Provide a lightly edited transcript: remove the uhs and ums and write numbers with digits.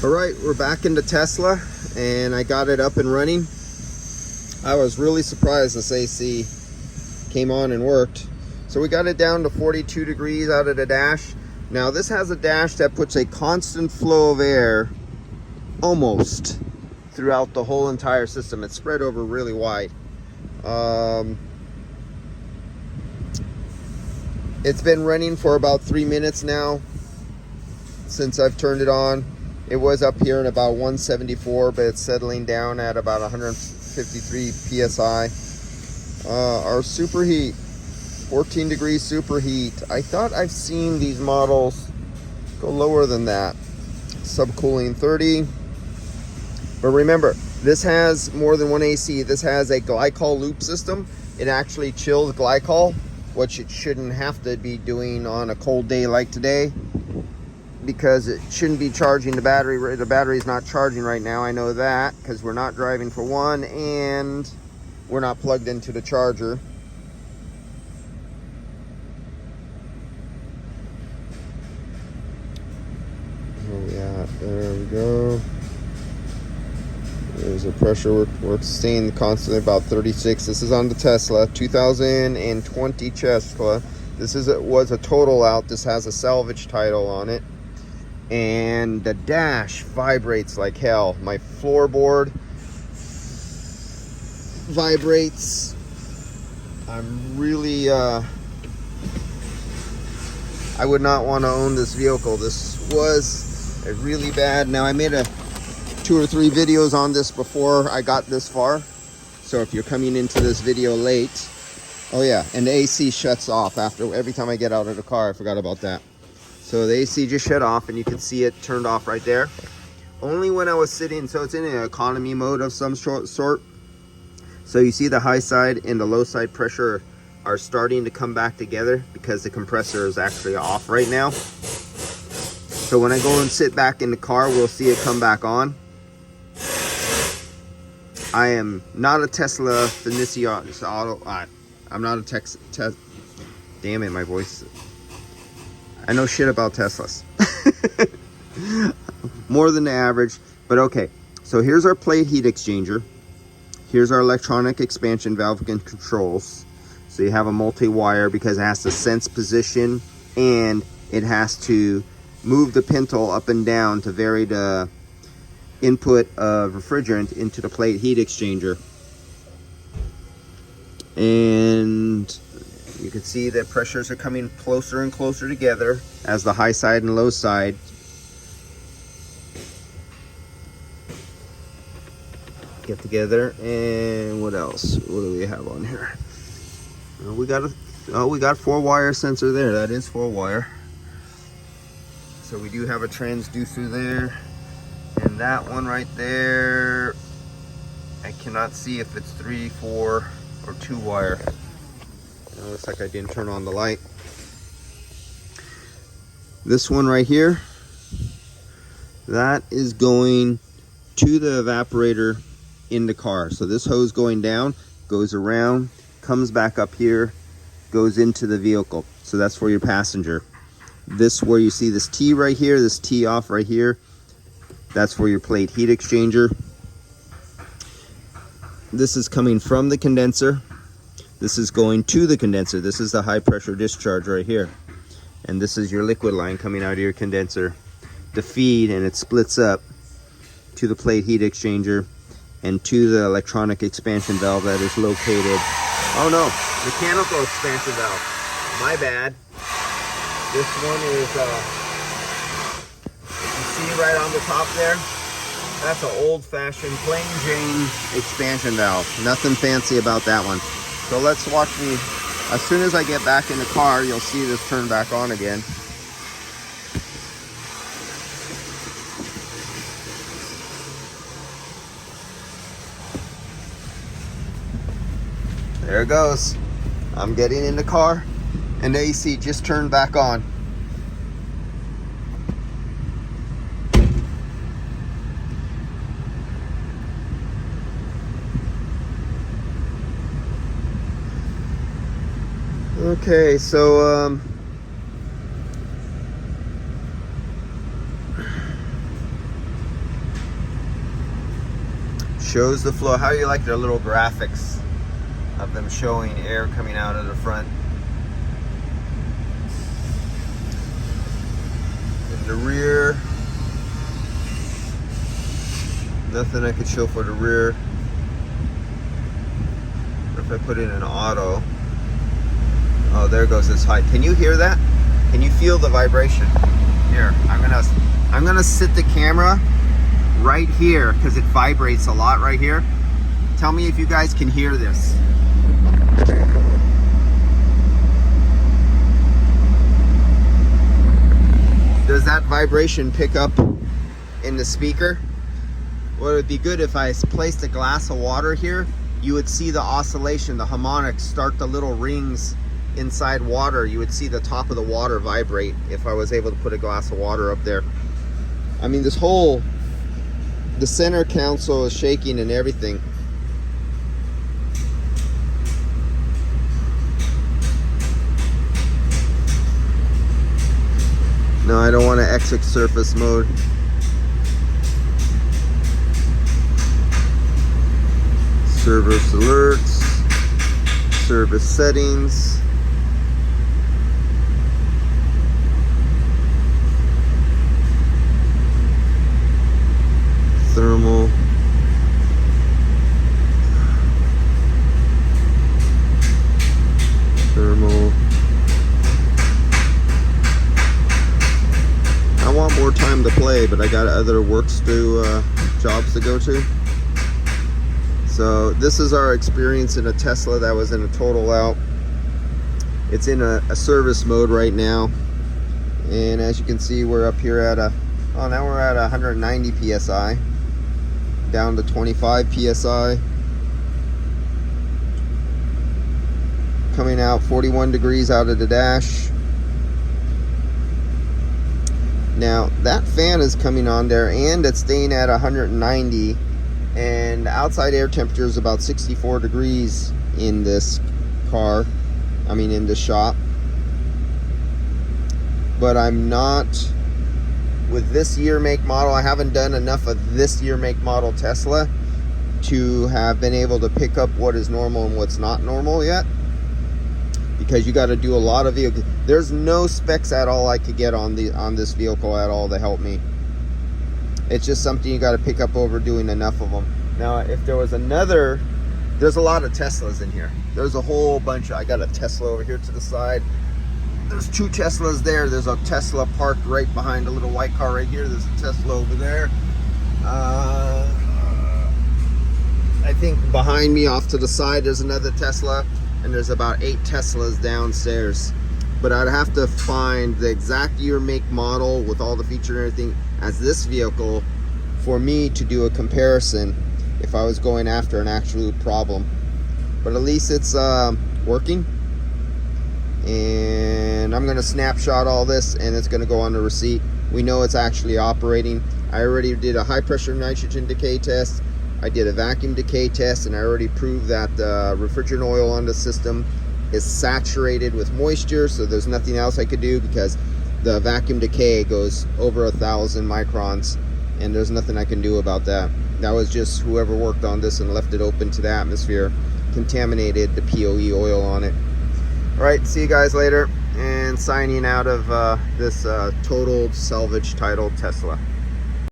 All right, we're back into Tesla and I got it up and running. I was really surprised this AC came on and worked. So we got it down to 42 degrees out of the dash. Now this has a dash that puts a constant flow of air almost throughout the whole entire system. It's spread over really wide. It's been running for about 3 minutes now since I've turned it on. It was up here in about 174, but it's settling down at about 153 psi. Our superheat, 14 degrees superheat. I thought I've seen these models go lower than that. Subcooling 30. But remember, this has more than one AC. This has a glycol loop system. It actually chills glycol, which it shouldn't have to be doing on a cold day like today, because it shouldn't be charging the battery. The battery's not charging right now. I know that because we're not driving for one and we're not plugged into the charger. Where we at? There we go. There's a pressure. We're staying constantly about 36. This is on the Tesla 2020 Tesla. This was a total out. This has a salvage title on it. And the dash vibrates like hell. My floorboard vibrates. I'm really I would not want to own this vehicle. This was a really bad. Now I made 2 or 3 videos on this before I got this far, so if you're coming into this video late. Oh yeah, and the AC shuts off after every time I get out of the car. I forgot about that. So the AC just shut off, and you can see it turned off right there. Only when I was sitting, so it's in an economy mode of some sort. So you see the high side and the low side pressure are starting to come back together because the compressor is actually off right now. So when I go and sit back in the car, we'll see it come back on. I am not a Tesla aficionado. I'm not a damn it, my voice. I know shit about Teslas. More than the average, but okay. So here's our plate heat exchanger. Here's our electronic expansion valve and controls. So you have a multi-wire because it has to sense position and it has to move the pintle up and down to vary the input of refrigerant into the plate heat exchanger. And you can see that pressures are coming closer and closer together as the high side and low side get together. And what else? What do we have on here? We got 4-wire sensor there. That is 4-wire. So we do have a transducer there. And that one right there, I cannot see if it's 3, 4, or 2-wire. It looks like I didn't turn on the light. This one right here, that is going to the evaporator in the car. So this hose going down, goes around, comes back up here, goes into the vehicle. So that's for your passenger. This, where you see this T right here, this T off right here, that's for your plate heat exchanger. This is coming from the condenser. This is going to the condenser. This is the high pressure discharge right here. And this is your liquid line coming out of your condenser to feed, and it splits up to the plate heat exchanger and to the electronic expansion valve that is located. Oh no, mechanical expansion valve. My bad. This one is, you see right on the top there? That's an old-fashioned plain Jane expansion valve. Nothing fancy about that one. So let's watch me. As soon as I get back in the car, you'll see this turn back on again. There it goes. I'm getting in the car and the AC just turned back on. Okay, so shows the flow. How do you like their little graphics of them showing air coming out of the front? In the rear, nothing I could show for the rear. If I put it in auto, oh, there goes this height. Can you hear that? Can you feel the vibration? Here, I'm gonna sit the camera right here because it vibrates a lot right here. Tell me if you guys can hear this. Does that vibration pick up in the speaker? Well, it would be good if I placed a glass of water here. You would see the oscillation, the harmonics start the little rings inside water. You would see the top of the water vibrate if I was able to put a glass of water up there. I mean, the center console is shaking and everything. No, I don't want to exit surface mode. Service alerts, service settings. Thermal. I want more time to play, but I got other jobs to go to. So this is our experience in a Tesla that was in a total out. It's in a service mode right now. And as you can see, we're up here at now we're at 190 PSI. Down to 25 PSI. Coming out 41 degrees out of the dash. Now that fan is coming on there and it's staying at 190, and the outside air temperature is about 64 degrees in this car, in the shop. But I'm not, with this year make model, I haven't done enough of this year make model Tesla to have been able to pick up what is normal and what's not normal yet, because you got to do a lot of vehicles. There's no specs at all I could get on this vehicle at all to help me. It's just something you got to pick up over doing enough of them. Now, if there was there's a lot of Teslas in here. There's a whole bunch. I got a Tesla over here to the side. There's two Teslas there. There's a Tesla parked right behind a little white car right here. There's a Tesla over there. I think behind me off to the side there's another Tesla, and there's about 8 Teslas downstairs. But I'd have to find the exact year make model with all the feature and everything as this vehicle for me to do a comparison if I was going after an absolute problem. But at least it's working, and I'm going to snapshot all this and it's going to go on the receipt. We know it's actually operating. I already did a high pressure nitrogen decay test. I did a vacuum decay test, and I already proved that the refrigerant oil on the system is saturated with moisture, so there's nothing else I could do because the vacuum decay goes over 1,000 microns, and there's nothing I can do about that. That was just whoever worked on this and left it open to the atmosphere contaminated the POE oil on it. Alright, see you guys later, and signing out of this totaled salvage titled Tesla.